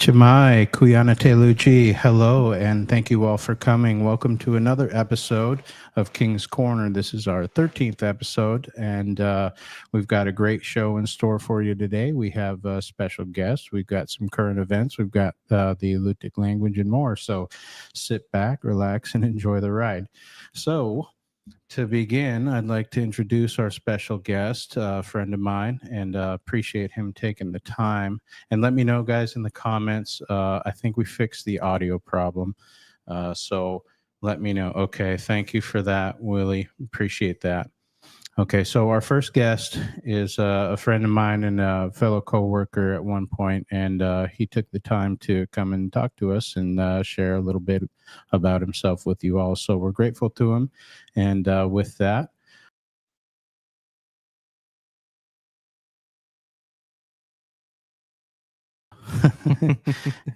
Chimai Kuyana Teluchi, hello, and thank you all for coming. Welcome to another episode of King's Corner. This is our 13th episode, and we've got a great show in store for you today. We have special guests, we've got some current events, we've got the Alutiiq language and more. So sit back, relax, and enjoy the ride. So, to begin, I'd like to introduce our special guest, a friend of mine, and appreciate him taking the time. And let me know, guys, in the comments. I think we fixed the audio problem. So let me know. Okay, thank you for that, Willie. Appreciate that. Okay, so our first guest is a friend of mine and a fellow coworker at one point, and he took the time to come and talk to us and share a little bit about himself with you all. So we're grateful to him, and with that,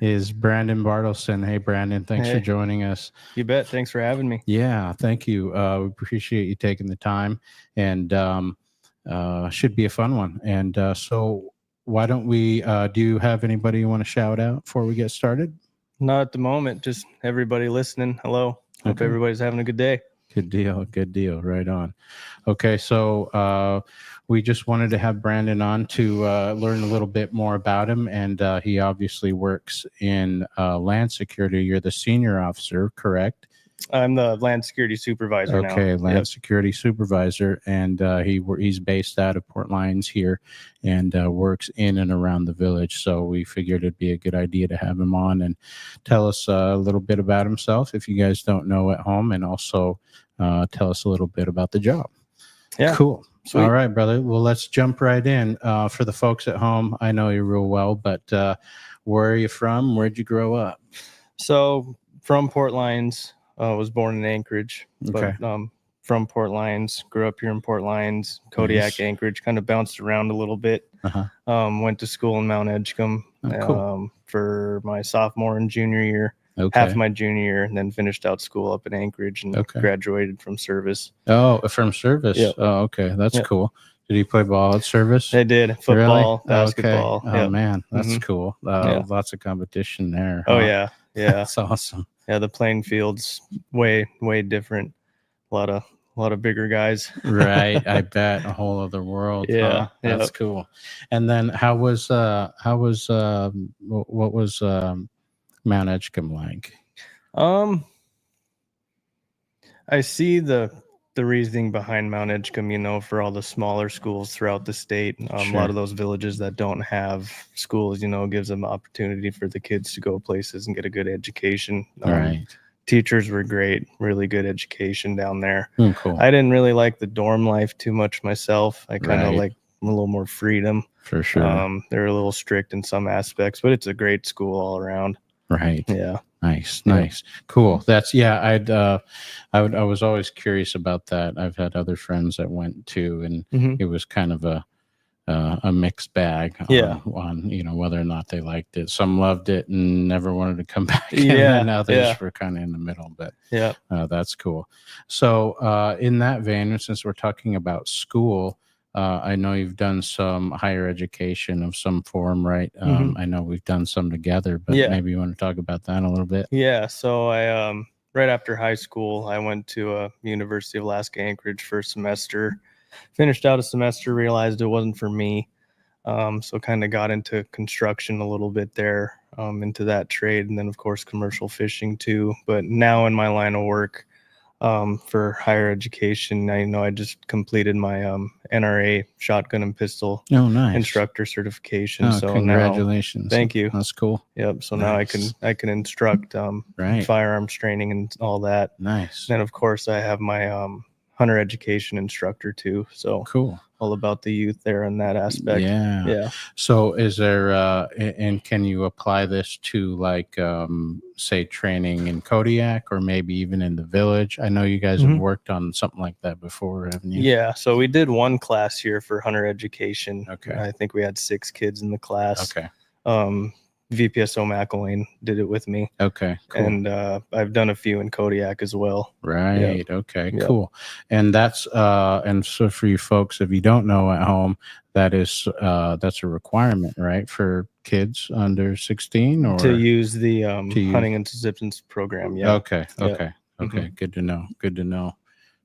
is Brandon Bartleson. Hey, Brandon, thanks for joining us. You bet. Thanks for having me. Yeah, thank you. We appreciate you taking the time, and should be a fun one. And so, why don't we? Do you have anybody you want to shout out before we get started? Not at the moment. Just everybody listening. Hello. Hope everybody's having a good day. Good deal. Good deal. Right on. Okay, so we just wanted to have Brandon on to learn a little bit more about him, and he obviously works in land security. You're the senior officer, correct? I'm the land security supervisor now. Okay, land security supervisor, and he's based out of Port Lions here, and works in and around the village. So we figured it'd be a good idea to have him on and tell us a little bit about himself, if you guys don't know at home, and also tell us a little bit about the job. Yeah, cool. Sweet. All right, brother. Well, let's jump right in. For the folks at home, I know you real well, but where are you from? Where'd you grow up? So from Port Lions. Was born in Anchorage, but from Port Lions, grew up here in Port Lions, Kodiak, nice. Anchorage, kind of bounced around a little bit. Went to school in Mount Edgecombe for my sophomore and junior year, half of my junior year, and then finished out school up in Anchorage and graduated from service. Oh, from service. Yep. Oh, okay. That's cool. Did you play ball at service? I did. Football, basketball. Okay. Oh, man. That's cool. Lots of competition there. Oh, yeah. Yeah. That's awesome. Yeah, the playing field's way different. A lot of bigger guys. Right, I bet. A whole other world. Yeah, that's cool. And then what was Mount Edgecombe like? I see the reasoning behind Mount Edgecombe, for all the smaller schools throughout the state. A lot of those villages that don't have schools, gives them opportunity for the kids to go places and get a good education. Right. Teachers were great, really good education down there. Cool. I didn't really like the dorm life too much myself. I kind of like a little more freedom. For sure. They're a little strict in some aspects, but it's a great school all around. Right. Yeah. Nice. Cool. That's I was always curious about that. I've had other friends that went to, and it was kind of a mixed bag on whether or not they liked it. Some loved it and never wanted to come back. And others were kind of in the middle, but that's cool. So in that vein, since we're talking about school, I know you've done some higher education of some form, right? I know we've done some together, but maybe you want to talk about that a little bit. Yeah. So I, right after high school, I went to University of Alaska Anchorage for a semester, finished out a semester, realized it wasn't for me. So kind of got into construction a little bit there, into that trade. And then of course, commercial fishing too. But now in my line of work, for higher education, I just completed my NRA shotgun and pistol instructor certification. So congratulations! Now, thank you. That's cool. Yep. So now I can instruct firearms training and all that. Nice. And of course, I have my hunter education instructor too. So cool. All about the youth there in that aspect. Yeah. So is there and can you apply this to like say training in Kodiak or maybe even in the village? I know you guys have worked on something like that before, haven't you? Yeah. So we did one class here for hunter education. Okay. I think we had 6 kids in the class. Okay. VPSO McElwain did it with me. Okay, cool. And I've done a few in Kodiak as well. Right. Yep. Okay, cool. And that's and so for you folks, if you don't know at home, that's a requirement, right, for kids under 16 or to use the to use- hunting and subsistence program. Yeah. Okay. Yeah. Okay. Okay. Good to know. Good to know.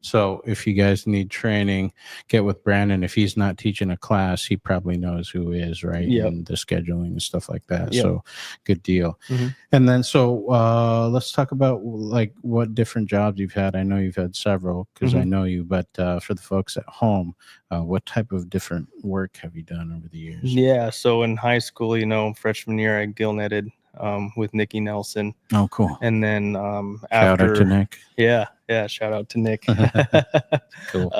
So if you guys need training, get with Brandon. If he's not teaching a class, he probably knows who is, right? Yep. And the scheduling and stuff like that. Yep. So good deal. Mhm. And then, so let's talk about like what different jobs you've had. I know you've had several because I Mhm. know you, but for the folks at home, what type of different work have you done over the years? Yeah. So in high school, freshman year, I gill netted with Nikki Nelson. Oh, cool. And then Shout out to Nick. Yeah, shout out to Nick. Cool.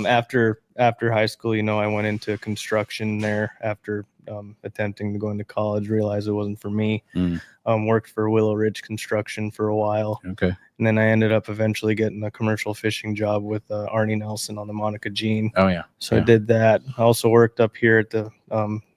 After high school, I went into construction there after attempting to go into college, realized it wasn't for me. Worked for Willow Ridge Construction for a while. Okay. And then I ended up eventually getting a commercial fishing job with Arnie Nelson on the Monica Jean. Oh, yeah. So I did that. I also worked up here at the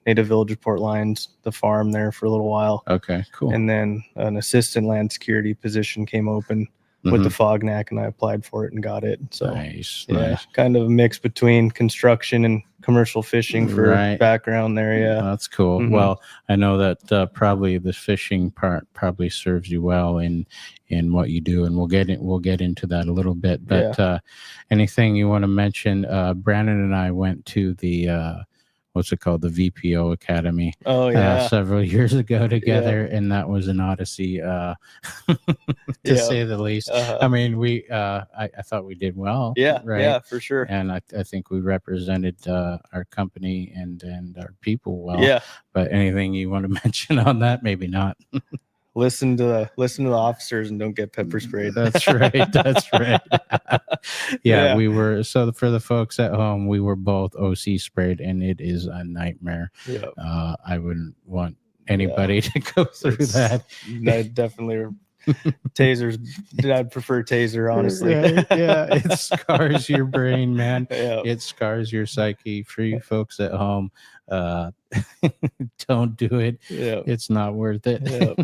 Native Village of Port Lions, the farm there for a little while. Okay, cool. And then an assistant land security position came open with the Fognac, and I applied for it and got it. So nice. kind of a mix between construction and commercial fishing for background there. Yeah, that's cool. Well, I know that probably the fishing part probably serves you well in what you do, and we'll get into that a little bit. But anything you want to mention? Brandon and I went to the what's it called? The VPO Academy. Oh, yeah. Several years ago together. And that was an odyssey, to say the least. I mean, I thought we did well. Yeah. Right? Yeah, for sure. And I think we represented our company and our people well. Yeah. But anything you want to mention on that? Maybe not. Listen to the officers and don't get pepper sprayed. That's right. That's right. Yeah, we were. So for the folks at home, we were both OC sprayed, and it is a nightmare. Yeah. I wouldn't want anybody to go through that. I definitely tasers. I'd prefer taser, honestly. Right, yeah, it scars your brain, man. Yeah. It scars your psyche. For you folks at home, don't do it. Yeah. It's not worth it. Yeah.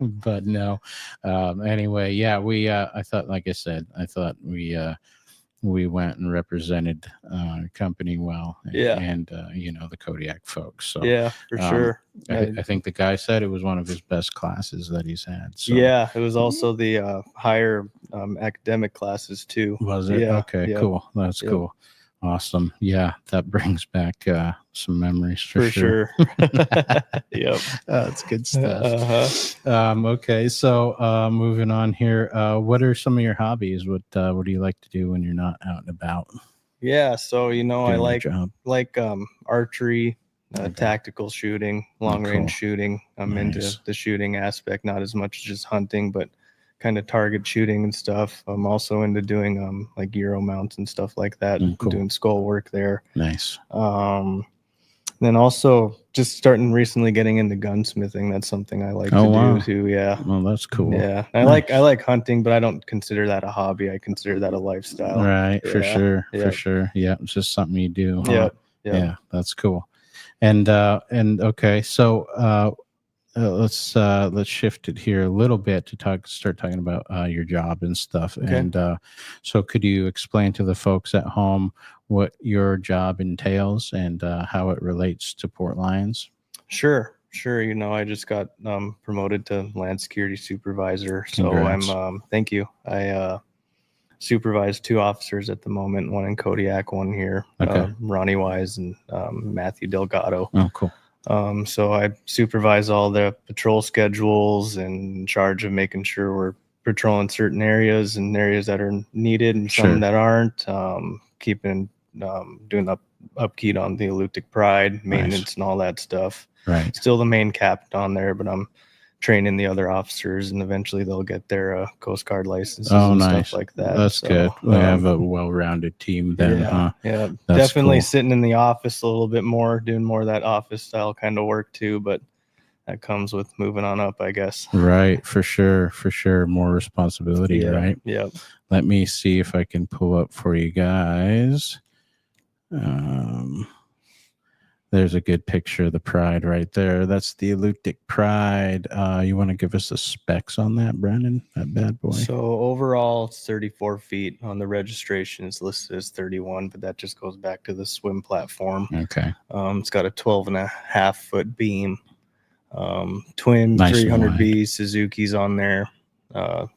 But no. Anyway, yeah, we I thought, like I said, we went and represented our company well. And the Kodiak folks. So yeah, for sure. I think the guy said it was one of his best classes that he's had. So. Yeah, it was also the higher academic classes too. Was it? Yeah. Okay, cool. That's cool. Awesome. Yeah, that brings back some memories for sure. Yep. That's good stuff. Okay, so moving on here. What are some of your hobbies? What do you like to do when you're not out and about? Yeah, so I like archery, Okay. tactical shooting, long range shooting. I'm into the shooting aspect, not as much just hunting, but kind of target shooting and stuff. I'm also into doing like gyro mounts and stuff like that. Cool. Doing skull work there. Nice. Then also just starting recently getting into gunsmithing. That's something I like to do too. Yeah. Well, that's cool. Yeah. I like hunting, but I don't consider that a hobby. I consider that a lifestyle. Right. For Yeah. sure. Yeah. For sure. Yeah. It's just something you do. Huh? Yep. Yeah. That's cool. And okay. So let's shift it here a little bit to start talking about your job and stuff. Okay. And so could you explain to the folks at home what your job entails and how it relates to Port Lions? Sure. I just got promoted to land security supervisor. Congrats. So I'm thank you. I supervise 2 officers at the moment, one in Kodiak, one here, Okay. Ronnie Wise and Matthew Delgado. Oh, cool. So I supervise all the patrol schedules and in charge of making sure we're patrolling certain areas and areas that are needed and some that aren't. Keeping doing upkeep on the Alutiiq Pride, maintenance and all that stuff. Right. Still the main captain on there, but I'm training the other officers, and eventually they'll get their Coast Guard licenses and stuff like that. That's good. We have a well-rounded team then, huh? Yeah, That's definitely cool. sitting in the office a little bit more, doing more of that office style kind of work too, but that comes with moving on up, I guess. Right, for sure. More responsibility, right? Yep. Let me see if I can pull up for you guys. There's a good picture of the Pride right there. That's the Alutiiq Pride. You want to give us the specs on that, Brandon? That bad boy. So overall, it's 34 feet. On the registration, it's listed as 31, but that just goes back to the swim platform. Okay. It's got a 12.5-foot beam. twin Nice and 300B Suzuki's on there.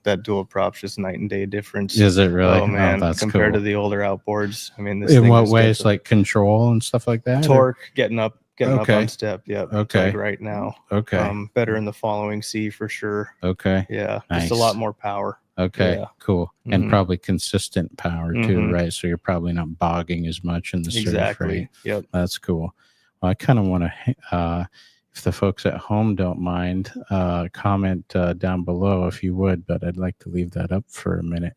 That dual prop's just night and day difference. Is it really? Oh man, that's compared cool. to the older outboards. I mean, this In thing what just ways? gets a Like control and stuff like that? or- torque, getting up Okay. on step. Yep. Okay. Like right now. Okay. Better in the following C for sure. Okay. Yeah. Nice. Just a lot more power. Okay. Yeah. Cool. And Mhm. probably consistent power too, Mhm. right? So you're probably not bogging as much in the surf, Exactly. right? Yep. That's cool. Well, I kind of want to, if the folks at home don't mind, comment down below if you would, but I'd like to leave that up for a minute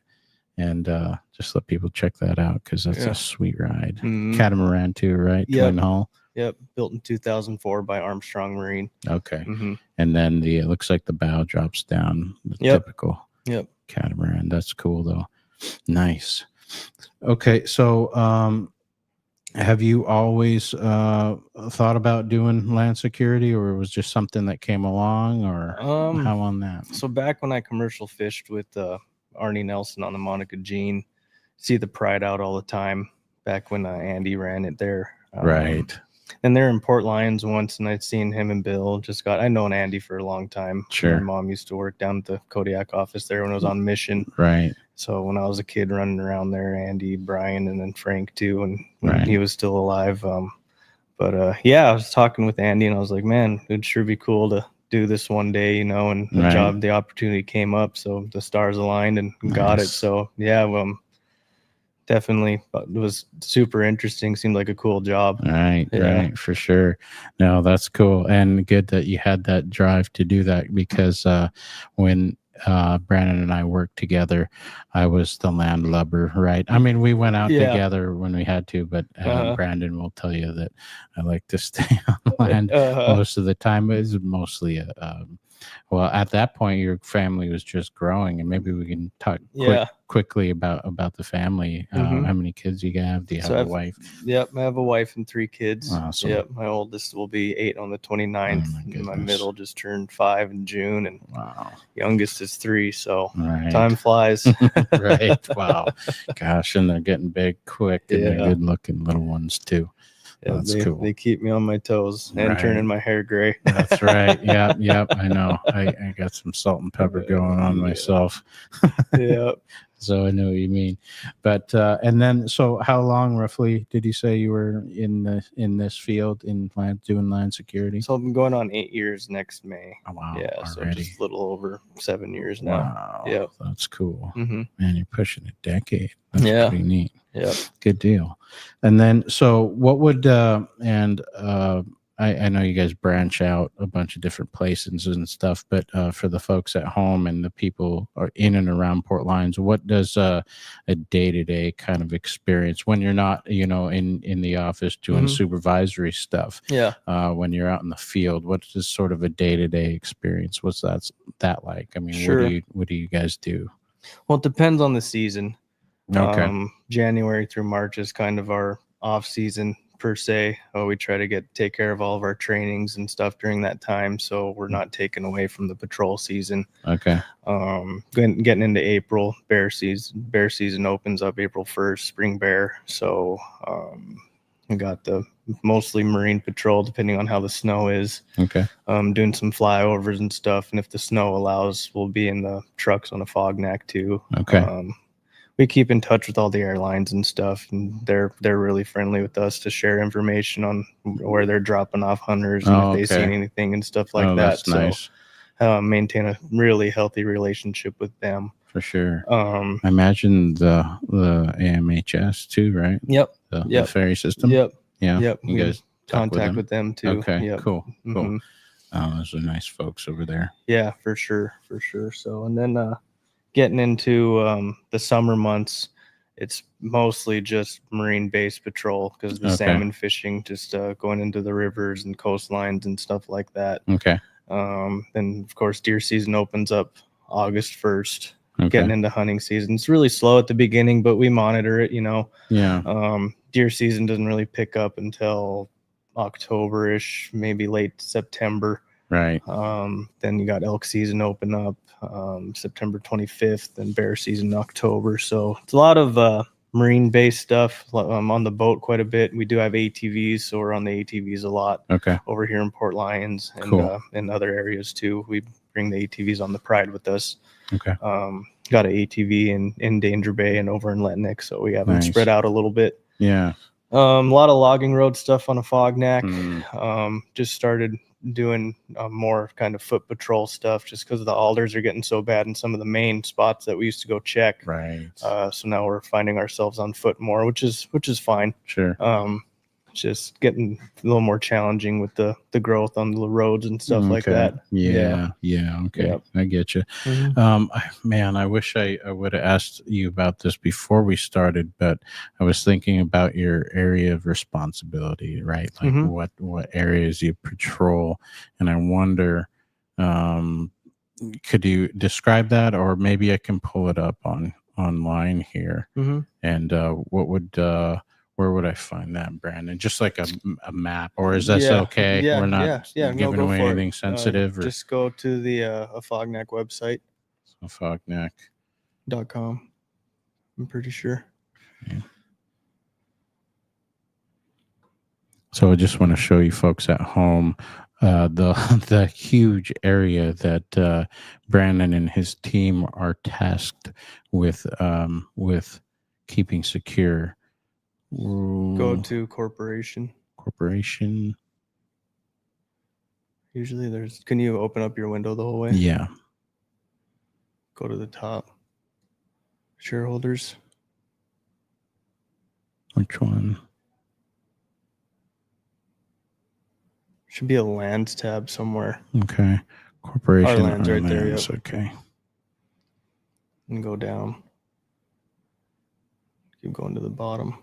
and just let people check that out because that's Yeah. a sweet ride. Mhm. Catamaran too, right? Yep. Twin hull. Yep. Built in 2004 by Armstrong Marine. Okay. Mhm. And then it looks like the bow drops down. The Yep. typical Yep. catamaran. That's cool though. Nice. Okay. So, have you always thought about doing land security, or was just something that came along, or how on that? So back when I commercial fished with Arnie Nelson on the Monica Jean, see the Pride out all the time. Back when Andy ran it there, Right. And they're in Port Lions once, and I'd seen him and Bill. I'd known Andy for a long time. Sure. My mom used to work down at the Kodiak office there when I was on mission. Right. So when I was a kid running around there, Andy, Brian, and then Frank too, and when Right. he was still alive. Yeah, I was talking with Andy, and I was like, man, it'd sure be cool to do this one day, you know. And Right. the opportunity came up, so the stars aligned and got it. Nice. So yeah, definitely it was super interesting. Seemed like a cool job. Right, Yeah. right, for sure. No, that's cool. And good that you had that drive to do that because when Brandon and I worked together, I was the landlubber, right? I mean, we went out Yeah. together when we had to, but Uh-huh. Brandon will tell you that I like to stay on land most of the time. It's mostly well, at that point, your family was just growing, and maybe we can talk Yeah. quickly about the family. Mhm. How many kids you have? Do you have So a I've- wife? Yep, I have a wife and 3 kids. Awesome. Yep, my oldest will be 8 on the 29th. Oh, my and my goodness. middle just turned 5 in June, and Wow. youngest is 3. So Right. time flies. Right. Wow. Gosh, and they're getting big quick, and they're Yeah. good looking little ones too. Yeah, That's they, cool. They keep me on my toes and Right. turning my hair gray. That's right. Yep. I know. I got some salt and pepper going on Yeah. myself. Yeah. So I know what you mean. But and then so how long roughly did you say you were in this field doing land security? So I've been going on 8 years next May. Oh, wow. Yeah, so Already. just a little over 7 years now. Wow. Yeah. That's cool. Mm-hmm. Man, you're pushing a decade. That's Yeah. pretty neat. Yeah. Good deal. And then, so what would, I know you guys branch out a bunch of different places and stuff, but for the folks at home and the people are in and around Port Lions, what does a day-to-day kind of experience when you're not, in the office doing Mhm. supervisory stuff, Yeah. when you're out in the field, what is sort of a day-to-day experience? What's that like? I mean, Sure. what do you guys do? Well, it depends on the season. Okay. January through March is kind of our off season per se. We try to take care of all of our trainings and stuff during that time, so we're not taken away from the patrol season. Okay. Getting into April, bear season opens up April 1st, spring bear. So we got the mostly marine patrol, depending on how the snow is. Okay. Doing some flyovers and stuff, and if the snow allows, we'll be in the trucks on a Fognac too. Okay. We keep in touch with all the airlines and stuff, and they're really friendly with us to share information on where they're dropping off hunters and if they've seen anything and stuff like that. That's nice. So maintain a really healthy relationship with them. For sure. I imagine the AMHS too, right? Yep. The ferry system. Yep. Yeah. Yep. You guys contact with them too. Okay. Yep. Cool. Mhm. Those are nice folks over there. Yeah, for sure. So, and then getting into the summer months, it's mostly just marine-based patrol because the salmon fishing, just going into the rivers and coastlines and stuff like that. Okay. Then, of course, deer season opens up August 1st. Okay. Getting into hunting season. It's really slow at the beginning, but we monitor it, Yeah. Deer season doesn't really pick up until October-ish, maybe late September. Right. Then you got elk season open up September 25th and bear season in October. So it's a lot of marine based stuff. On the boat quite a bit. We do have ATVs, so we're on the ATVs a lot Okay. over here in Port Lions and Cool. in other areas too. We bring the ATVs on the Pride with us. Okay. Got an ATV in Danger Bay and over in Letnick, so we have them Nice. spread out a little bit. Yeah. A lot of logging road stuff on a Fognac. Mm. Just started doing more kind of foot patrol stuff just because the alders are getting so bad in some of the main spots that we used to go check. Right. So now we're finding ourselves on foot more, which is fine. Sure. Just getting a little more challenging with the growth on the roads and stuff like Okay. that. Yeah. Okay. Yep. I get you. Man, I wish I would have asked you about this before we started, but I was thinking about your area of responsibility, right? Like Mhm. what areas you patrol, and I wonder, could you describe that, or maybe I can pull it up online here, Mhm. and what would where would I find that, Brandon? Just like a map, or is that Yeah. okay? Yeah. We're not Yeah. No, giving go away for anything it. sensitive, or Just go to the Fognac website. Fognac. .com. I'm pretty sure. Yeah. So I just want to show you folks at home the huge area that Brandon and his team are tasked with keeping secure. Go to corporation. Corporation. Usually there's. Can you open up your window the whole way? Yeah. Go to the top. Shareholders. Which one? Should be a lands tab somewhere. Okay. Corporation. Our land's right there. Lands. Yep. Okay. And go down. Keep going to the bottom.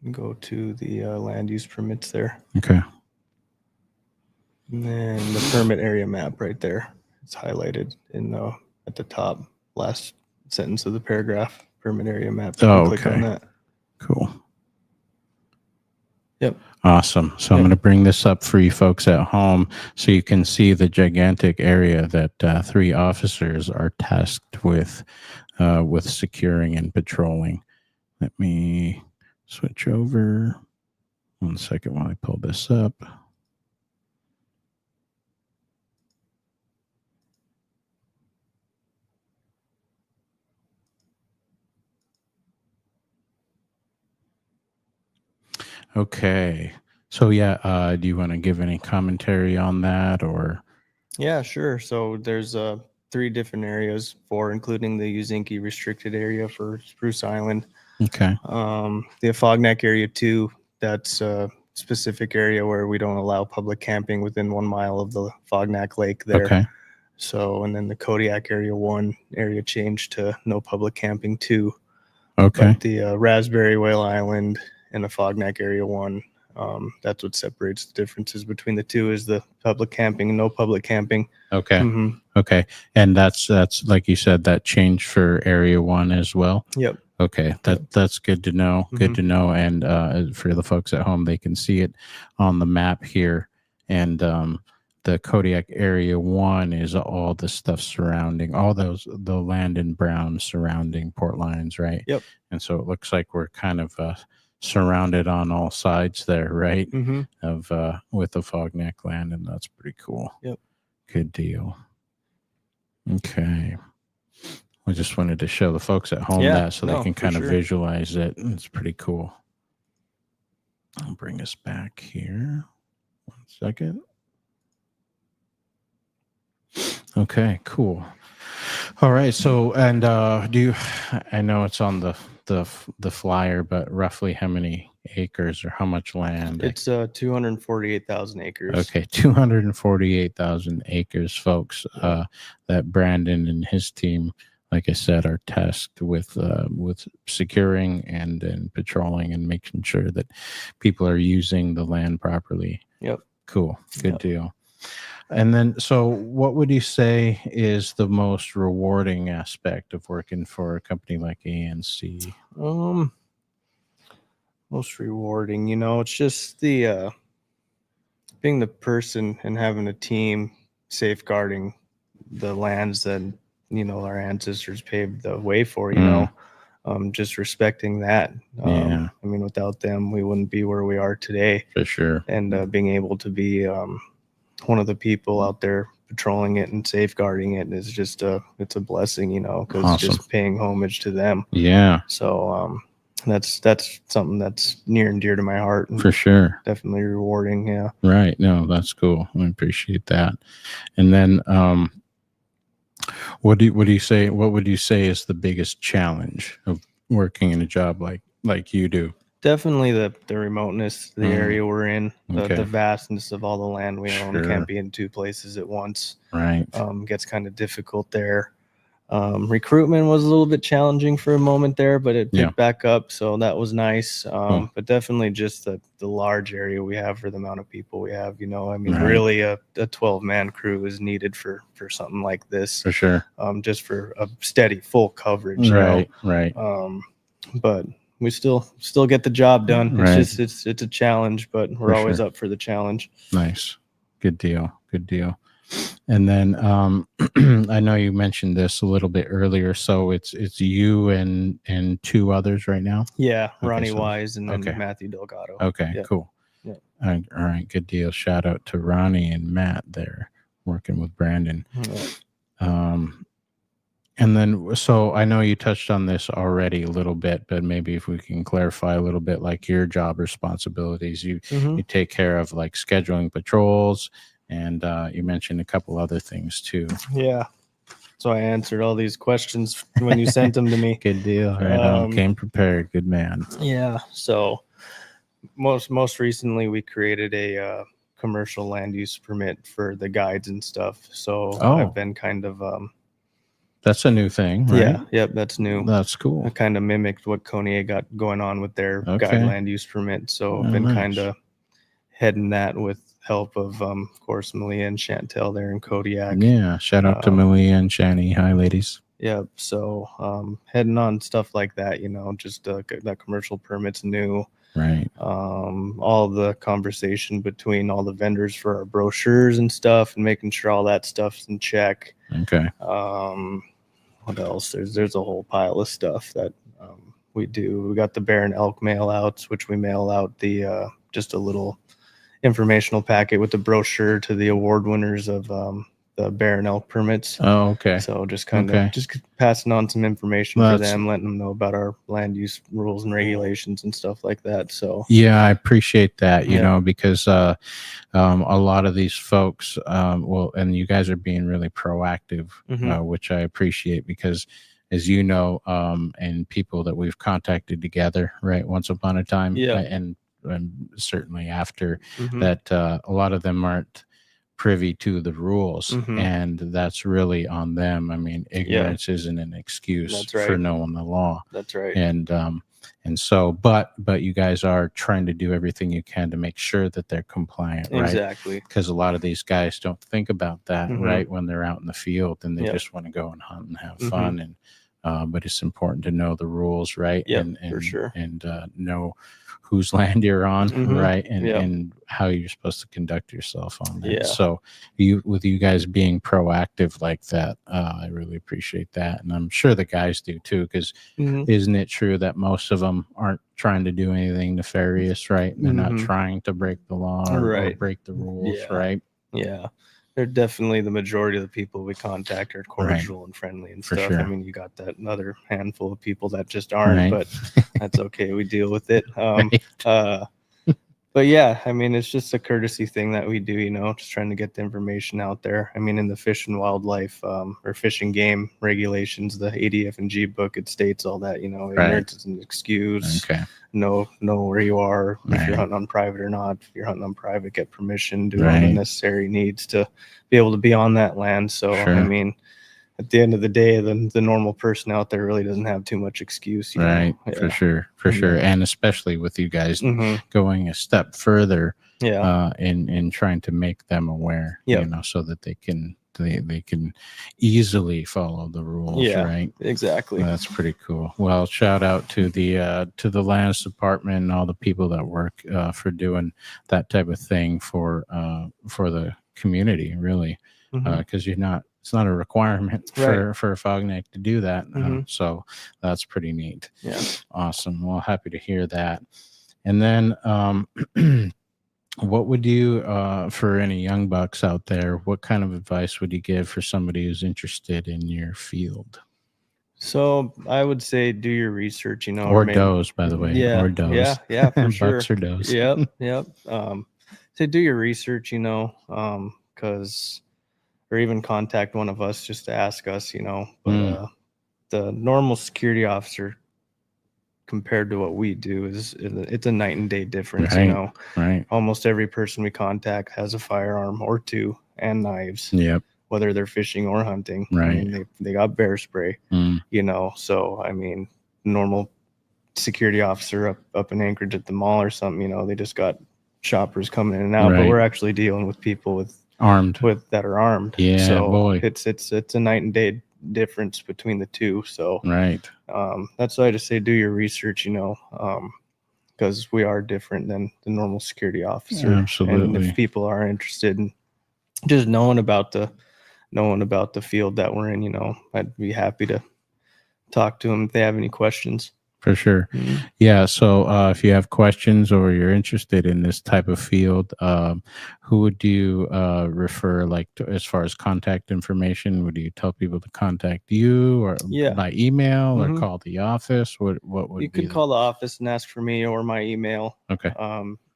And go to the land use permits there. Okay. And then the permit area map right there. It's highlighted in the at the top last sentence of the paragraph. Permit area map. You can click on that. Cool. Yep. Awesome. So I'm going to bring this up for you folks at home so you can see the gigantic area that 3 officers are tasked with securing and patrolling. Let me switch over 1 second while I pull this up. Okay. So yeah, do you want to give any commentary on that, or? Yeah, sure. So there's 3 different areas for including the Uzinki restricted area for Spruce Island. Okay. The Fognac area 2, that's a specific area where we don't allow public camping within 1 mile of the Fognac Lake there. Okay. So, and then the Kodiak area 1 area changed to no public camping 2. Okay. But the Raspberry Whale Island and the Fognac area 1, that's what separates the differences between the 2 is the public camping and no public camping. Okay. Mm-hmm. Okay. And that's like you said, that changed for area 1 as well. Yep. Okay, that's good to know. Mm-hmm. Good to know. And for the folks at home, they can see it on the map here. And the Kodiak area 1 is all the stuff surrounding all the land and brown surrounding Port Lions, right? Yep. And so it looks like we're kind of surrounded on all sides there, right? Mm-hmm. Of with the Fognac land, and that's pretty cool. Yep. Good deal. Okay. I just wanted to show the folks at home that so they can kind of visualize it. It's pretty cool. I'll bring us back here. 1 second. Okay, cool. All right. So, and I know it's on the flyer, but roughly how many acres or how much land? It's 248,000 acres. Okay, 248,000 acres, folks. That Brandon and his team, like I said, are tasked with securing and patrolling and making sure that people are using the land properly. Yep. Cool. Good deal. And then, so what would you say is the most rewarding aspect of working for a company like ANC? Most rewarding, it's just the being the person and having a team safeguarding the lands that our ancestors paved the way for. just respecting that. Yeah. I mean, without them, we wouldn't be where we are today. For sure. And being able to be one of the people out there patrolling it and safeguarding it is just it's a blessing, you know, because Awesome. just paying homage to them. Yeah, So that's something that's near and dear to my heart, and for sure. definitely rewarding. Yeah. Right. No, that's cool. I appreciate that. And then, what do you say? What would you say is the biggest challenge of working in a job like you do? Definitely the remoteness, the area we're in, Okay. the vastness of all the land we own. Sure. Can't be in two places at once. Right. Gets kind of difficult there. Recruitment was a little bit challenging for a moment there, but it picked back up, so that was nice. Cool. But definitely just the large area we have for the amount of people we have. You know, I mean, Right. really a 12-man crew is needed for something like this. For sure. Just for a steady full coverage. You Right. know? Right. But we still get the job done. Right. It's just it's a challenge, but we're For always sure. up for the challenge. Nice. Good deal. Good deal. And then I know you mentioned this a little bit earlier. So it's you and two others right now. Yeah, Okay, Ronnie so- Wise and then okay. Matthew Delgado. Okay. Yeah. Cool. Yeah. All right. Good deal. Shout out to Ronnie and Matt there working with Brandon. Yeah. And then, so I know you touched on this already a little bit, but maybe if we can clarify a little bit, like your job responsibilities, you Mhm. take care of like scheduling patrols, and you mentioned a couple other things too. Yeah. So I answered all these questions when you sent them to me. Good deal. Right on. Um, Came prepared. Good man. Yeah. So most recently we created a commercial land use permit for the guides and stuff. So Oh. I've been kind of That's a new thing, right? yeah, yep, that's new. That's I cool. kind of mimicked what Kony got going on with their Okay. guide land use permit. So Oh, I've been nice. kind of heading that with help of course Malia and Chantel there in Kodiak. Yeah. Shout out to Malia and Shani. Hi, ladies. Yep. So heading on stuff like that, you know, just that commercial permit's new. Right. All the conversation between all the vendors for our brochures and stuff, and making sure all that stuff's in check. Okay. What else? There's a whole pile of stuff that we do. We got the bear and elk mail outs, which we mail out the just a little informational packet with the brochure to the award winners of the bear and elk permits. Oh, okay. So just kind of Okay. just passing on some information Well, for that's- them, letting them know about our land use rules and regulations and stuff like that. So Yeah, I appreciate that, you Yeah. know, because a lot of these folks, and you guys are being really proactive, Mhm. which I appreciate because, as you know, and people that we've contacted together, right, once upon a time, Yeah. and certainly after Mhm. that, a lot of them aren't privy to the rules, Mhm. and that's really on them. I mean, ignorance isn't an excuse That's for right. knowing the law. That's right. And so, but you guys are trying to do everything you can to make sure that they're compliant, right? Exactly. Because a lot of these guys don't think about that, Mhm. right, when they're out in the field, and they Yep. just want to go and hunt and have Mhm. fun. And but it's important to know the rules, right? Yep, and for sure. And know whose land you're on, Mhm. right? And Yep. and how you're supposed to conduct yourself on that. Yeah. So with you guys being proactive like that, I really appreciate that, and I'm sure the guys do too. Because Mhm. isn't it true that most of them aren't trying to do anything nefarious, right? They're not Mhm. trying to break the law or Right. break the rules, Yeah. right? Yeah. They're definitely the majority of the people we contact are cordial and friendly and For stuff. sure. I mean, you got that another handful of people that just aren't, Right. but that's okay. We deal with it. Right. But yeah, I mean, it's just a courtesy thing that we do, you know, just trying to get the information out there. I mean, in the fish and wildlife or fish and game regulations, the ADF&G book, it states all that, you know, Right. ignorance is an excuse. Okay. Know where you are, if Right. you're hunting on private or not. If you're hunting on private, get permission, do all Right. the necessary needs to be able to be on that land. So, Sure. I mean, at the end of the day, the normal person out there really doesn't have too much excuse. You Right. know? For sure. For And, sure. And especially with you guys Mhm. going a step further Yeah. in trying to make them aware, Yep. you know, so that they can easily follow the rules, Yeah. right? Exactly. That's pretty cool. Well, shout out to the lands department and all the people that work for doing that type of thing for the community, really, Mhm. because you're not a requirement Right. for Fognak to do that. Mhm. So that's pretty neat. Yeah. Awesome. Well, happy to hear that. And then, what would you, for any young bucks out there, what kind of advice would you give for somebody who's interested in your field? So I would say do your research, you know, or Or maybe does, by the way, yeah, or does. yeah, for sure. Bucks or does. Yep, yep. So do your research, you know, because or even contact one of us just to ask us, you know. But Mm, the normal security officer compared to what we do it's a night and day difference, you right. know. Right. Almost every person we contact has a firearm or two and knives, Yep. whether they're fishing or hunting. I Right. mean, they got bear spray, Mm, you know. So I mean, normal security officer up in Anchorage at the mall or something, you know, they just got shoppers coming in and out, but right. we're actually dealing with people Armed. with that are armed. Yeah, So boy. it's a night and day difference between the two. So Right. that's why I just say do your research, you know, because we are different than the normal security officer. And Absolutely. if people are interested in just knowing about the field that we're in, you know, I'd be happy to talk to them if they have any questions. For sure. Mhm. Yeah. So if you have questions or you're interested in this type of field, who would you refer, like, to, as far as contact information? Would you tell people to contact you, or Yeah. by email, or Mhm. call the office? What would You be could call the office and ask for me or my email, Okay.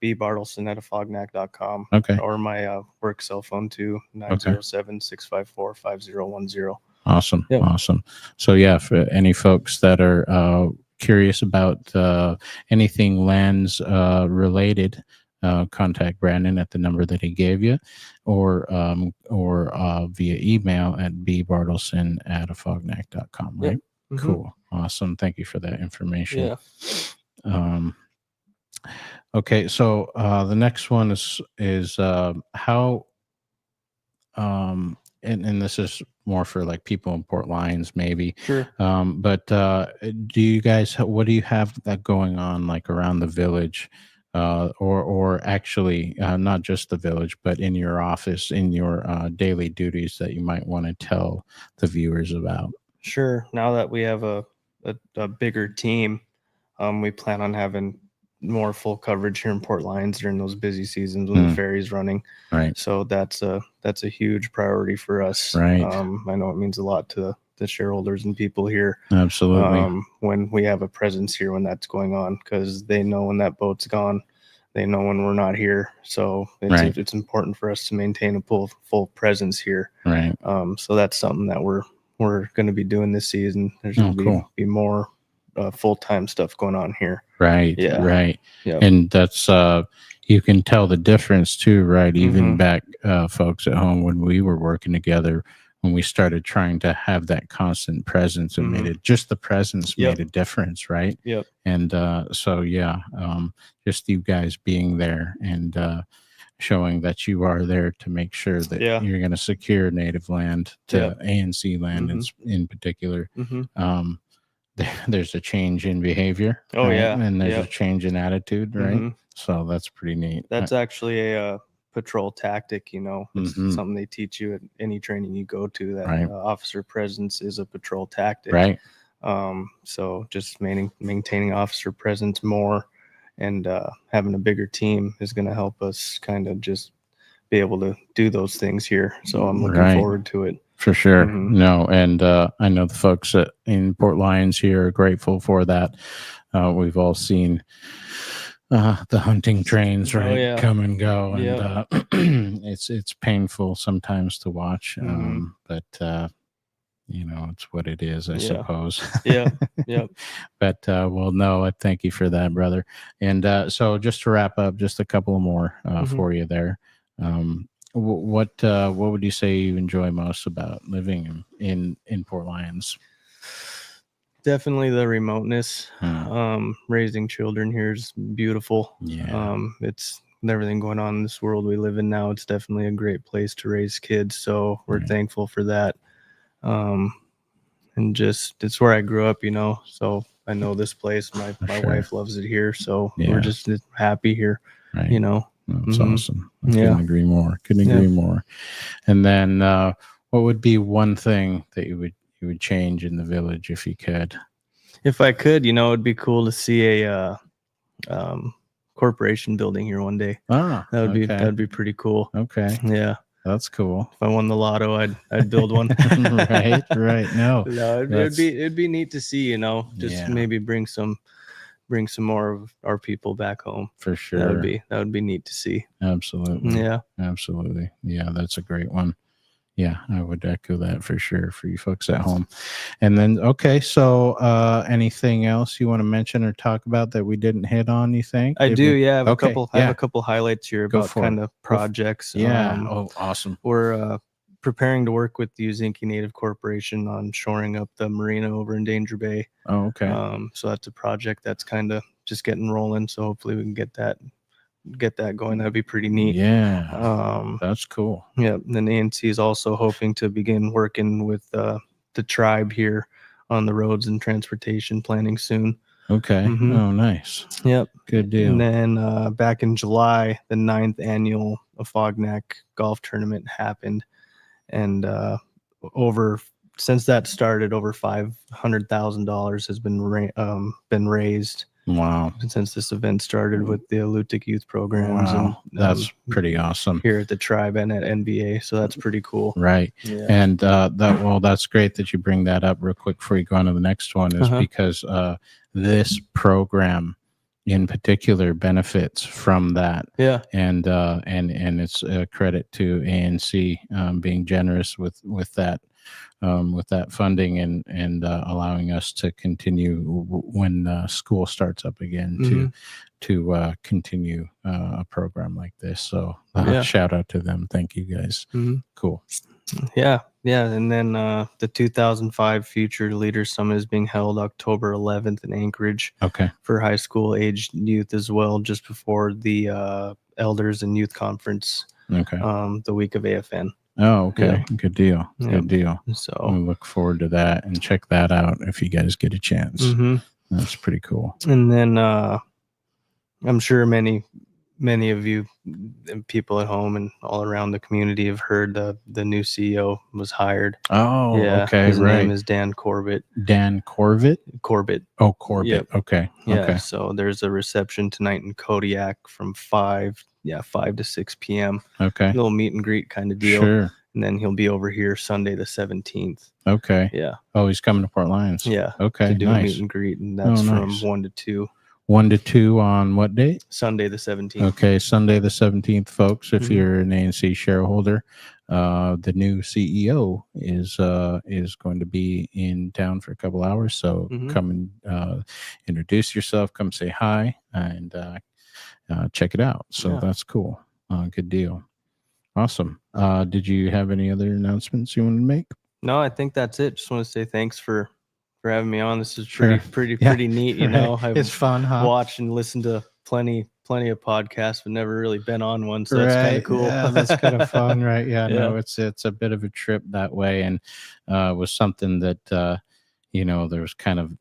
bbartleson@fognak.com, Okay. or my work cell phone too, 907-654-5010. Awesome. Yep. Awesome. So yeah, for any folks that are curious about anything lands related, contact Brandon at the number that he gave you, or via email at bbartleson@afognak.com. Right. Yep. Mhm. Cool. Awesome. Thank you for that information. Yeah. Um, okay. So the next one is how and this is more for like people in Port Lions maybe, Sure. but do you guys what do you have that going on, like, around the village, or actually not just the village, but in your office, in your daily duties, that you might want to tell the viewers about? Sure. Now that we have a bigger team, we plan on having more full coverage here in Port Lions during those busy seasons when the Mm. ferry's running. Right. So that's a huge priority for us. Right. I know it means a lot to the shareholders and people here, Absolutely. when we have a presence here when that's going on, because they know when that boat's gone, they know when we're not here. So Right. it's important for us to maintain a full presence here. Right. So that's something that we're going to be doing this season. There's Oh, going to cool. be more full-time stuff going on here. Right. Yeah. Right. Yeah. And that's you can tell the difference too, right? Even Mhm. back, folks at home, when we were working together, when we started trying to have that constant presence, it made Mhm. it, just the presence Yep. made a difference, right? Yep. And so yeah, just you guys being there and showing that you are there to make sure that Yeah. you're going to secure native land, to Yep. ANC land Mhm. in particular. Mhm. Um, there's a change in behavior. Oh, right? yeah. And there's a Yep. change in attitude, right? Mhm. So that's pretty neat. That's actually a patrol tactic, you know. It's Mhm. something they teach you at any training you go to, that Right. officer presence is a patrol tactic. Right. So just maintaining officer presence more, and having a bigger team is going to help us kind of just be able to do those things here. So I'm looking Right. forward to it. For sure. Mhm. No, and I know the folks in Port Lions here are grateful for that. We've all seen the hunting trains, Oh, right, yeah. come and go, and Yep. it's painful sometimes to watch, Mhm. but it's what it is, I Yeah. suppose. Yep. Yep. But well, no, I thank you for that, brother. And so just to wrap up, just a couple more Mhm. for you there. What would you say you enjoy most about living in Port Lions? Definitely the remoteness. Hmm. Raising children here is beautiful. Yeah. It's with everything going on in this world we live in now. It's definitely a great place to raise kids. So we're Right. thankful for that. And just it's where I grew up, you know. So I know this place. My Sure. wife loves it here. So Yeah. we're just happy here, Right. you know. That's Mhm. awesome. I Yeah. couldn't agree more. Couldn't Yeah. agree more. And then what would be one thing that you would change in the village if you could? If I could, it'd be cool to see a corporation building here one day. Ah, That'd be pretty cool. Okay. Yeah. That's cool. If I won the lotto, I'd build one. Right. No, it'd be neat to see, just maybe bring some more of our people back home. For sure. That would be neat to see. Absolutely. Yeah. Absolutely. Yeah, that's a great one. Yeah, I would echo that for sure for you folks at home. And then, okay, so anything else you want to mention or talk about that we didn't hit on, you think? I do, yeah. I have Yeah. a couple highlights here about kind of projects. Yeah. Awesome. We're preparing to work with the Uzinki Native Corporation on shoring up the marina over in Danger Bay. Oh, okay. So that's a project that's kind of just getting rolling. So hopefully we can get that going. That'd be pretty neat. Yeah. That's cool. Yeah. And then ANC is also hoping to begin working with the tribe here on the roads and transportation planning soon. Okay. Oh, nice. Yep. Good deal. And then back in July, the 9th annual Afognak golf tournament happened, and since that started, over $500,000 has been raised. Wow. Since this event started with the Alutiiq youth programs. Wow. And That's pretty awesome. Here at the tribe and at NBA. So that's pretty cool. Right. Yeah. And that's great that you bring that up real quick before you go on to the next one, is because this program in particular benefits from that. Yeah. And it's a credit to ANC being generous with that. With that funding and allowing us to continue when school starts up again to continue a program like this. So shout out to them. Thank you guys. Cool. Yeah. And then the 2005 Future Leaders Summit is being held October 11th in Anchorage. Okay. For high school aged youth as well, just before the Elders and Youth Conference. Okay. The week of AFN. Oh, okay. Yeah. Good deal. Yeah. Good deal. So we look forward to that and check that out if you guys get a chance. That's pretty cool. And then I'm sure many of you people at home and all around the community have heard the new CEO was hired. Oh, yeah. Okay. His Right. name is Dan Corbett. Dan Corbett? Corbett. Oh, Corbett. Yep. Okay. Yeah. Okay. So there's a reception tonight in Kodiak from 5 to 6 p.m. Okay. A little meet and greet kind of deal. Sure. And then he'll be over here Sunday the 17th. Okay. Yeah. Oh, he's coming to Port Lions. Yeah. Okay. To do a Nice. meet and greet, and that's from 1 to 2. 1 to 2 on what date? Sunday the 17th. Okay, Sunday the 17th, folks. If you're an ANC shareholder, the new CEO is going to be in town for a couple hours. So come and introduce yourself, come say hi, and check it out. So that's cool. Good deal. Awesome. Did you have any other announcements you want to make? No, I think that's it. Just want to say thanks for having me on. This is pretty neat. It's fun, huh? Watched and listened to plenty of podcasts, but never really been on one. So that's kind of cool. Yeah, that's kind of fun, right? Yeah, no, it's a bit of a trip that way, and was something that there was kind of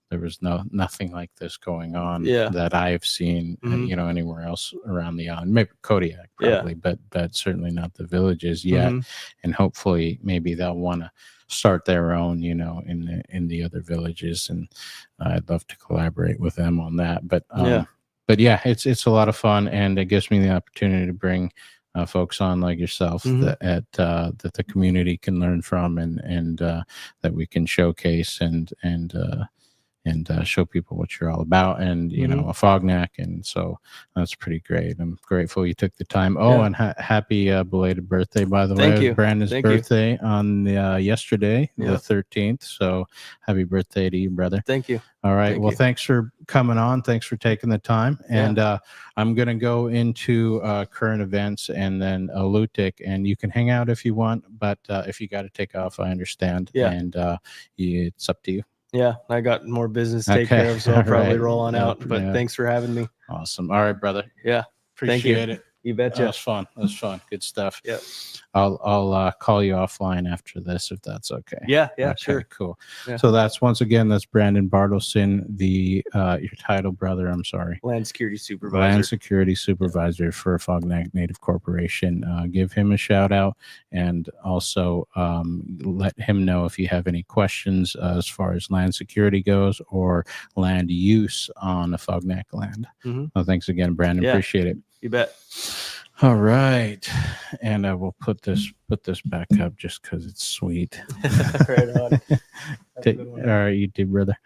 there was nothing like this going on that I've seen anywhere else around the island. Maybe Kodiak probably, but certainly not the villages yet. And hopefully maybe they'll want to start their own in the other villages, and I'd love to collaborate with them on that. But it's a lot of fun, and it gives me the opportunity to bring folks on like yourself that the community can learn from, and that we can showcase and show people what you're all about, and Afognak. And so that's pretty great. I'm grateful you took the time. And happy belated birthday, by the way. Thank It was you. Brandon's Thank birthday on yesterday, the 13th. So happy birthday to you, brother. Thank you. All right. Thanks for coming on. Thanks for taking the time. And I'm going to go into current events and then Alutiiq, and you can hang out if you want, but if you got to take off, I understand. And it's up to you. Yeah, I got more business to take care of, so I'll probably roll on out. But thanks for having me. Awesome. All right, brother. Yeah. Appreciate it. You That betcha. was fun. That was fun. Good stuff. Yep. I'll call you offline after this if that's okay. Yeah, Okay, sure. cool. Yeah. So that's Brandon Bartleson, the your title brother. I'm sorry. Land security supervisor. Land Security Supervisor for Fognac Native Corporation. Give him a shout out, and also let him know if you have any questions as far as land security goes or land use on the Fognac land. Mhm. Well, thanks again, Brandon. Yeah. Appreciate it. You bet. All right, and I will put this back up just because it's sweet. Right on. Have a All good one. right, you too, brother.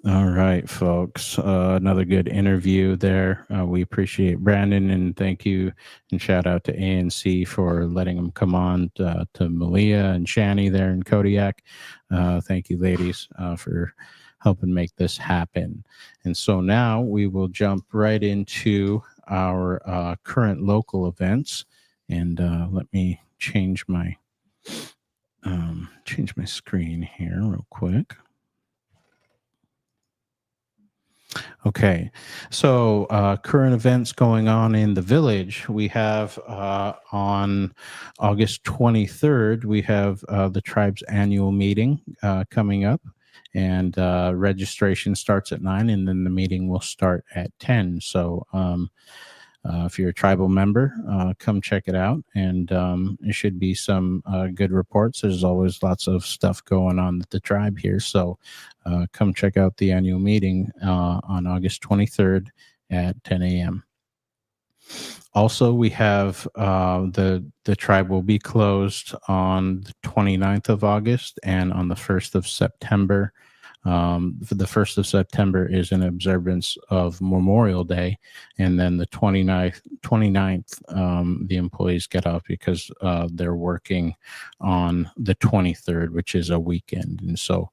All right, folks. Another good interview there. We appreciate Brandon, and thank you and shout out to ANC for letting him come on, to Malia and Shani there in Kodiak. Thank you, ladies, for helping make this happen. And so now we will jump right into our current local events. And let me change my screen here real quick. Okay, so current events going on in the village. We have on August 23rd, we have the tribe's annual meeting coming up, and registration starts at 9, and then the meeting will start at 10. So if you're a tribal member, come check it out, and it should be some good reports. There's always lots of stuff going on with the tribe here, so come check out the annual meeting on August 23rd at 10 a.m. Also, we have the tribe will be closed on the 29th of August and on the 1st of September. For the 1st of September is an observance of Memorial Day, and then the 29th the employees get off because they're working on the 23rd, which is a weekend. And so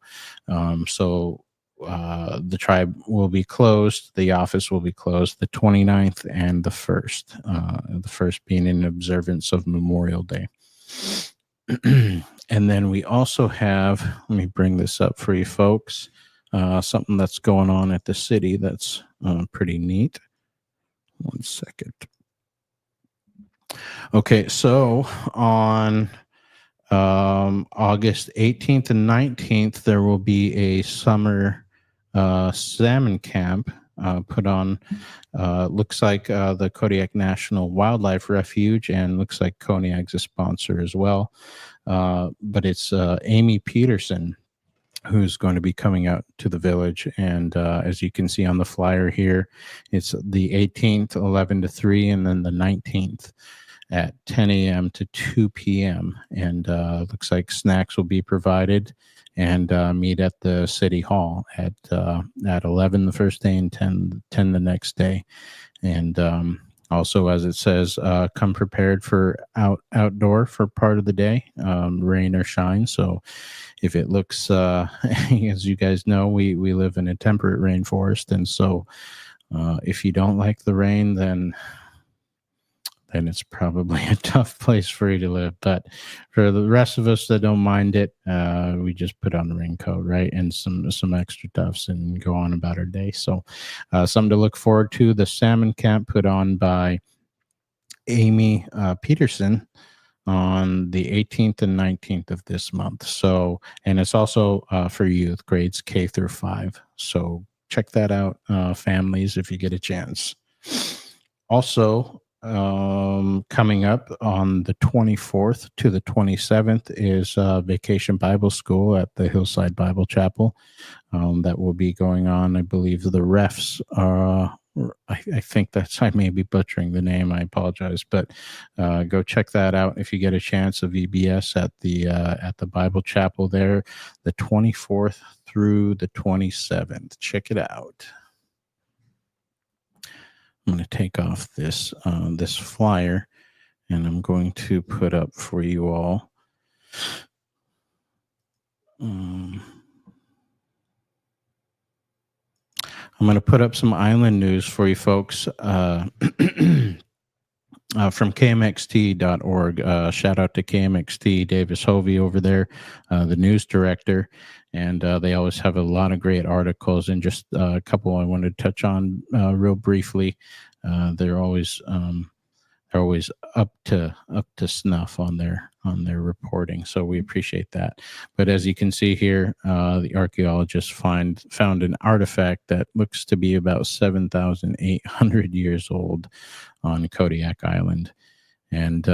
the tribe will be closed, the office will be closed the 29th and the 1st, the first being in observance of Memorial Day. And then we also have, let me bring this up for you folks, something that's going on at the city that's pretty neat. One second. Okay, so on August 18th and 19th, there will be a summer salmon camp put on. Looks like the Kodiak National Wildlife Refuge, and looks like Kodiak's a sponsor as well. But it's Amy Peterson who's going to be coming out to the village. And as you can see on the flyer here, it's the 18th, 11 to 3, and then the 19th at 10 a.m. to 2 p.m. And looks like snacks will be provided, and meet at the city hall at 11 the first day and 10 the next day. And also, as it says, come prepared for outdoor for part of the day, rain or shine. So if it looks, as you guys know, we live in a temperate rainforest. And so if you don't like the rain, then it's probably a tough place for you to live. But for the rest of us that don't mind it, we just put on the raincoat, right, and some extra tufts and go on about our day. So something to look forward to. The salmon camp put on by Amy Peterson on the 18th and 19th of this month. So, and it's also for youth, grades K through 5. So check that out, families, if you get a chance. Also, coming up on the 24th to the 27th is Vacation Bible School at the Hillside Bible Chapel. That will be going on. I believe the refs are, I think that's, I may be butchering the name, I apologize, but go check that out if you get a chance of VBS at the Bible Chapel there, the 24th through the 27th. Check it out. I'm going to take off this this flyer, and I'm going to put up for you all. I'm going to put up some island news for you folks from KMXT.org. Shout out to KMXT, Davis Hovey over there, the news director. And they always have a lot of great articles, and just a couple I wanted to touch on real briefly. they're always up to snuff on their reporting. So we appreciate that. But as you can see here, the archaeologists found an artifact that looks to be about 7,800 years old on Kodiak Island. And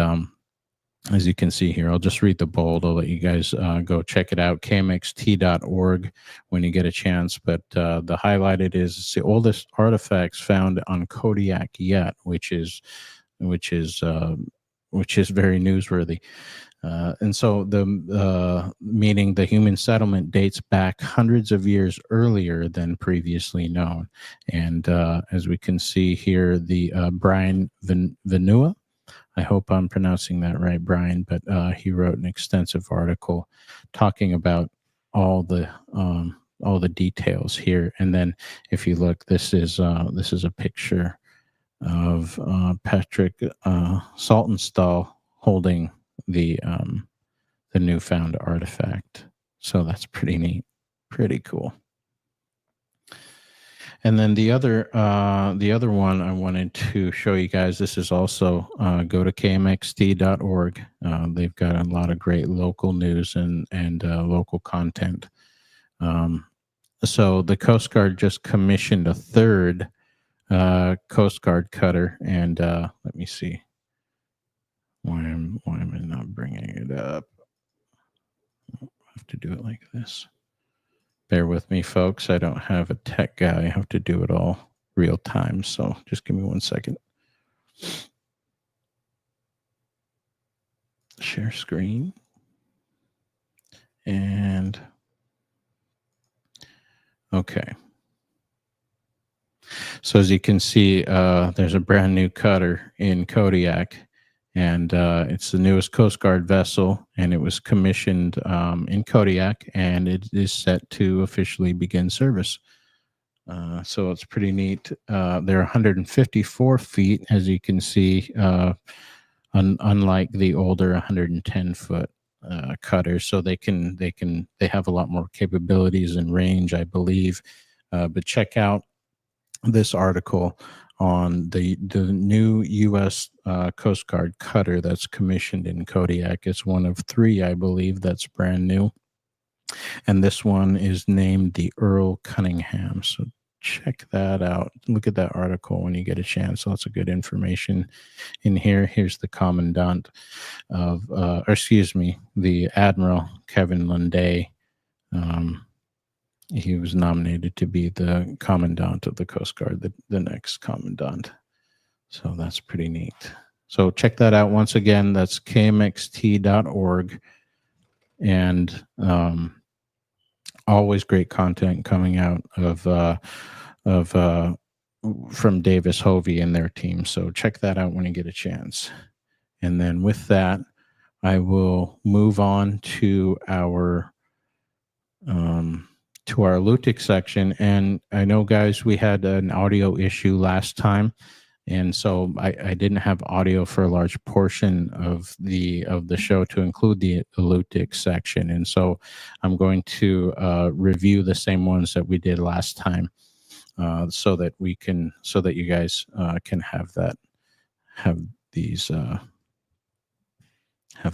as you can see here, I'll just read the bold. I'll let you guys go check it out, kmxt.org, when you get a chance. But the highlighted is it's the oldest artifacts found on Kodiak yet, which is very newsworthy. And so meaning the human settlement dates back hundreds of years earlier than previously known. And as we can see here, the Brian Vanua, I hope I'm pronouncing that right, Brian, but he wrote an extensive article talking about all the details here. And then if you look, this is a picture of Patrick Saltonstall holding the newfound artifact. So that's pretty neat, pretty cool. And then the other one I wanted to show you guys, this is also go to kmxt.org. They've got a lot of great local news and local content. So the Coast Guard just commissioned a third Coast Guard cutter, and let me see. Why am I not bringing it up? I have to do it like this. Bear with me, folks. I don't have a tech guy. I have to do it all real time. So just give me 1 second. Share screen. And okay. So as you can see, there's a brand new cutter in Kodiak, and it's the newest Coast Guard vessel, and it was commissioned in Kodiak, and it is set to officially begin service. So it's pretty neat. They're 154 feet, as you can see, unlike the older 110-foot cutters. So they have a lot more capabilities and range, I believe. But check out this article on the new U.S. Coast Guard cutter that's commissioned in Kodiak. It's one of 3, I believe, that's brand new. And this one is named the Earl Cunningham. So check that out. Look at that article when you get a chance. Lots of good information in here. Here's the commandant of, the Admiral Kevin Lunday. He was nominated to be the commandant of the Coast Guard, the next commandant. So that's pretty neat. So check that out. Once again, that's kmxt.org. And always great content coming out from Davis Hovey and their team. So check that out when you get a chance. And then with that, I will move on to our LUTIC section. And I know, guys, we had an audio issue last time, and so I didn't have audio for a large portion of the show to include the LUTIC section, and so I'm going to review the same ones that we did last time, so that you guys can have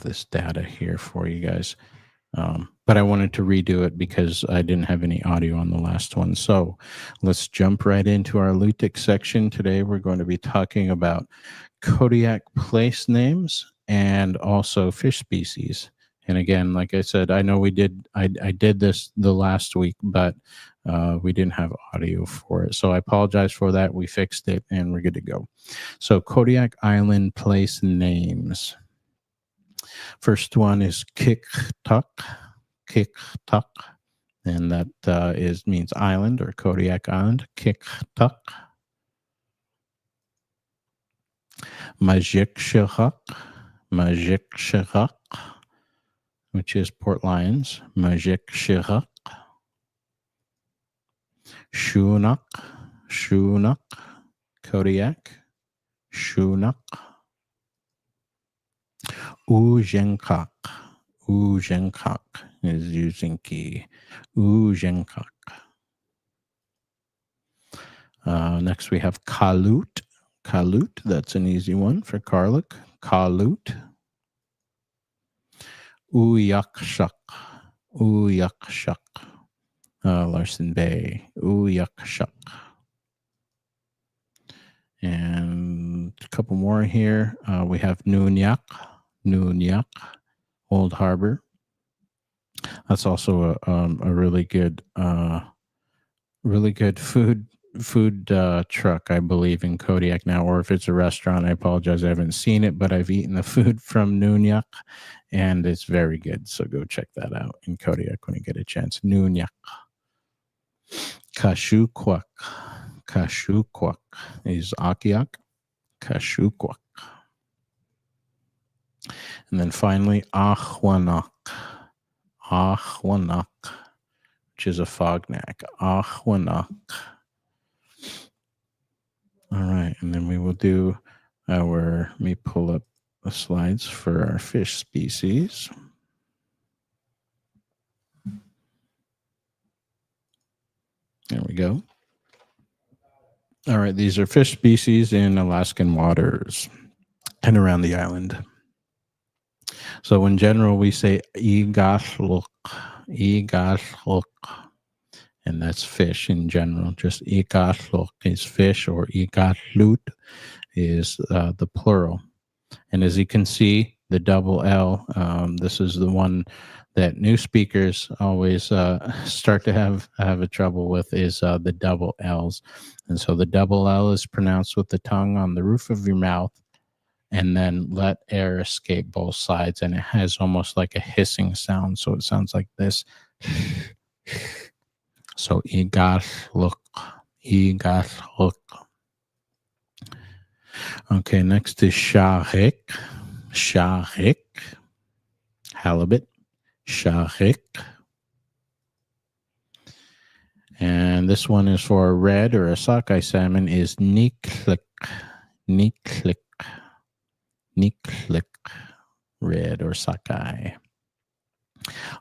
this data here for you guys. But I wanted to redo it because I didn't have any audio on the last one. So let's jump right into our LUTIC section. Today we're going to be talking about Kodiak place names and also fish species. And again, like I said, I know I did this the last week, but we didn't have audio for it. So I apologize for that. We fixed it and we're good to go. So Kodiak Island place names. First one is Kiktuk, and that means island or Kodiak Island. Kiktuk. Majikshiruk, which is Port Lions. Majikshiruk. Shunak, Kodiak. Shunak. Ujenkak is using key. Ujenkak. Next we have Kalut, Kalut, that's an easy one for garlic. Kalut. Uyakshak. Uyakshak. Larson Bay. Uyakshak. And a couple more here. We have Nunyak. Nunyak. Old Harbor. That's also a really good food truck, I believe, in Kodiak now. Or if it's a restaurant, I apologize, I haven't seen it, but I've eaten the food from Nunyak, and it's very good. So go check that out in Kodiak when you get a chance. Nunyak. Kashukwak. Kashukwak is Akiak. Kashukwak. And then finally, Ahwanak. Ahwanak, which is a fognac. Ahwanak. All right. And then we will do let me pull up the slides for our fish species. There we go. All right. These are fish species in Alaskan waters and around the island. So in general, we say igasluk, igasluk, and that's fish in general. Just igasluk is fish, or igaslut is the plural. And as you can see, the double L, this is the one that new speakers always start to have a trouble with, is the double L's. And so the double L is pronounced with the tongue on the roof of your mouth, and then let air escape both sides, and it has almost like a hissing sound. So it sounds like this. So igasluk, igasluk. Okay, next is shahik, shahik, halibut, shahik. And this one is for a red or a sockeye salmon is niklik, niklik, niklik, red or sockeye.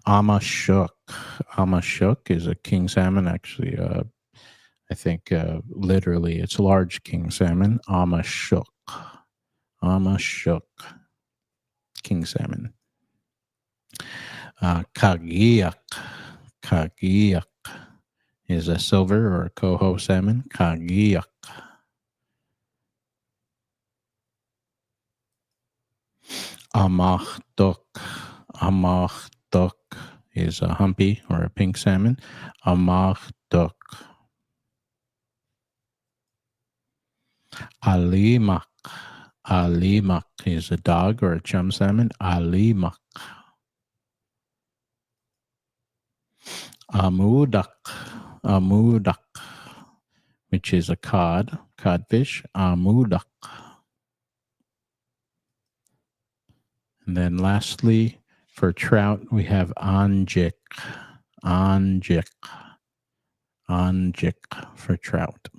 Amashuk, amashuk is a king salmon. Actually, I think literally it's large king salmon. Amashuk, amashuk, king salmon. Kagiak, kagiak is a silver or a coho salmon. Kagiak. Amachtok, amachtok is a humpy or a pink salmon. Amachtok. Alimak, alimak is a dog or a chum salmon. Alimak. Amudak, amudak, which is a codfish. Amudak. And then lastly, for trout, we have anjik, anjik, anjik for trout.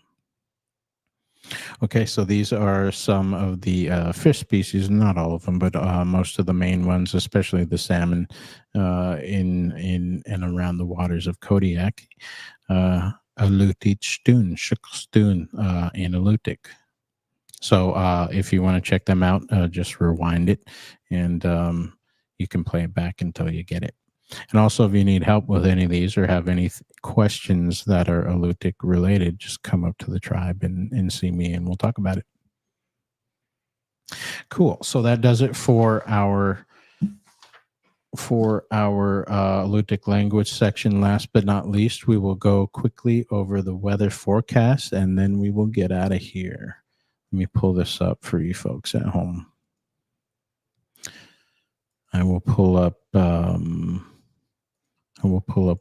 Okay, so these are some of the fish species, not all of them, but most of the main ones, especially the salmon in and around the waters of Kodiak. Alutichtun, Shukstun in Alutik. So if you want to check them out, just rewind it, and you can play it back until you get it. And also, if you need help with any of these or have any questions that are Alutiiq related, just come up to the tribe and see me, and we'll talk about it. Cool. So that does it for our Alutiiq language section. Last but not least, we will go quickly over the weather forecast, and then we will get out of here. Let me pull this up for you folks at home. I will pull up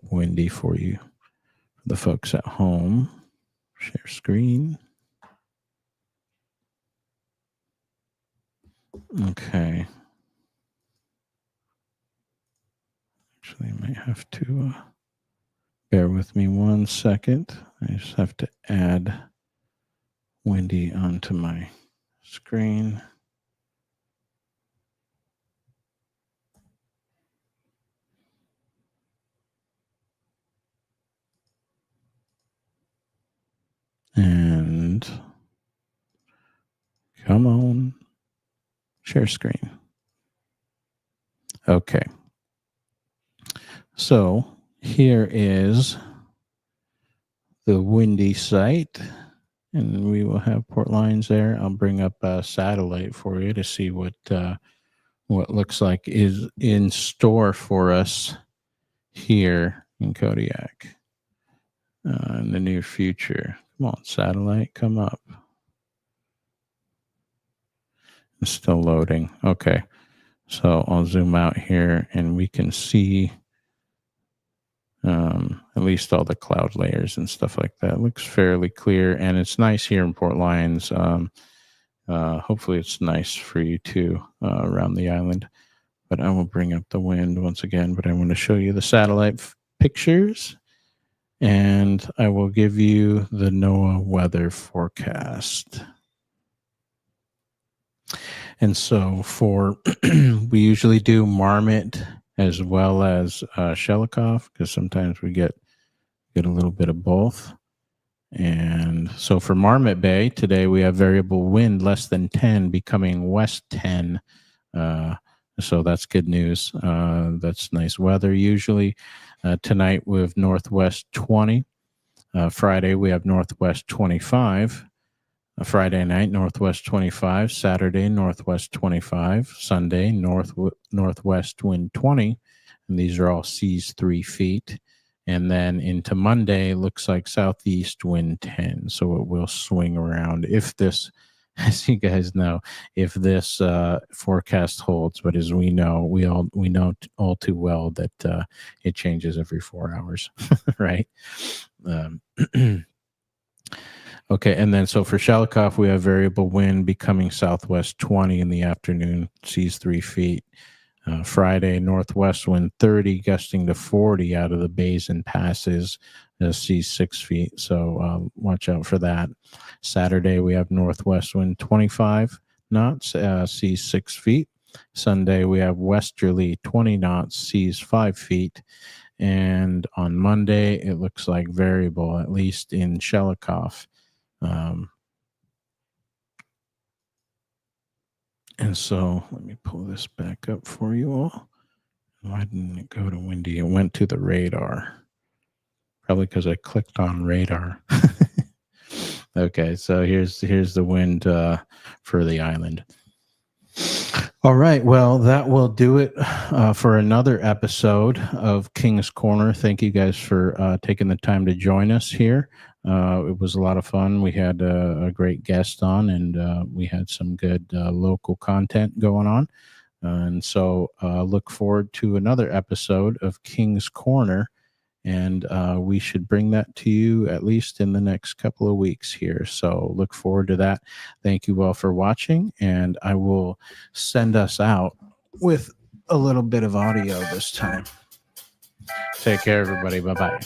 Windy for you, for the folks at home. Share screen. Okay. Actually, I might have to bear with me 1 second. I just have to add Windy onto my screen. And Share screen. Okay. So here is the windy site, and we will have port lines there. I'll bring up a satellite for you to see what looks like is in store for us here in Kodiak in the near future. Come on, satellite, come up. It's still loading. Okay. So I'll zoom out here and we can see at least all the cloud layers and stuff like that. It looks fairly clear, and it's nice here in Port Lions. Hopefully it's nice for you too around the island. But I will bring up the wind once again, but I want to show you the satellite pictures, and I will give you the NOAA weather forecast. And so for, we usually do Marmot as well as Shelikof, because sometimes we get a little bit of both. And so for Marmot Bay, today we have variable wind less than 10 becoming west 10. So that's good news. That's nice weather usually. Tonight we have northwest 20. Friday we have northwest 25. Friday night, northwest 25. Saturday, northwest 25. Sunday, northwest wind 20. And these are all seas 3 feet. And then into Monday, looks like southeast wind 10. So it will swing around if this, as you guys know, if this forecast holds. But as we know, we know all too well that it changes every 4 hours, right? Okay, and then so for Shelikof, we have variable wind becoming southwest 20 in the afternoon, seas 3 feet. Friday, northwest wind 30, gusting to 40 out of the bays and passes, seas 6 feet. So watch out for that. Saturday, we have northwest wind 25 knots, seas 6 feet. Sunday, we have westerly 20 knots, seas 5 feet. And on Monday, it looks like variable, at least in Shelikof. And so let me pull this back up for you all. Why didn't it go to windy? It went to the radar. Probably because I clicked on radar. Okay, so here's the wind for the island. All right, well, that will do it for another episode of King's Corner. Thank you guys for taking the time to join us here. It was a lot of fun. We had a great guest on, and we had some good local content going on. And so look forward to another episode of King's Corner, and we should bring that to you at least in the next couple of weeks here. So look forward to that. Thank you all for watching, and I will send us out with a little bit of audio this time. Take care, everybody. Bye-bye.